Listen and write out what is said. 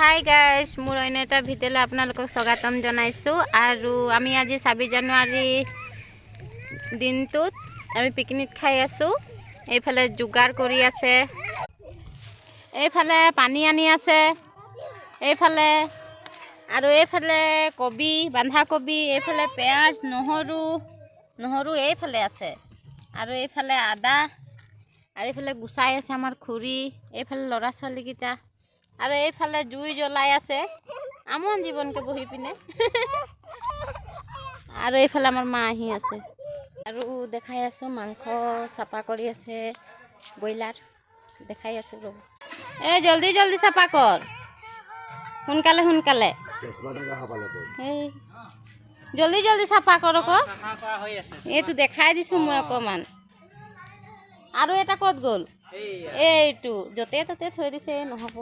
Hi guys, মোৰ অন্য এটা ভিডিঅ'লৈ আপোনালোকক স্বাগতম জনাইছোঁ। আৰু আমি আজি 26 জানুৱাৰী দিনটোত আমি পিকনিক খাই আছোঁ। এইফালে যোগাৰ কৰি আছে, এইফালে পানী আনি আছে, এইফালে আৰু এইফালে কবি, বন্ধাকবি, এইফালে পিঁয়াজ, নহৰু এইফালে আছে, আৰু এইফালে আদা, আৰু এইফালে গুচাই আছে আমাৰ খুৰী, এইফালে ল'ৰা ছোৱালীকেইটা, আৰু এইফালে জুই জ্বলাই আছে আমন জীৱনকে বহি পিনে। আৰু এইফালে আমাৰ মা আহি আছে, আৰু দেখাই আছোঁ মাংস চাফা কৰি আছে, ব্ৰইলাৰ দেখাই আছোঁ। ৰ'ব, এই জলদি জলদি চাফা কৰ, সোনকালে সোনকালে, এই জলদি জলদি চাফা কৰ আকৌ। এইটো দেখাই দিছোঁ মই অকণমান। আৰু এটা ক'ত গ'ল? এইটো য'তে ত'তে থৈ দিছে, নহ'ব।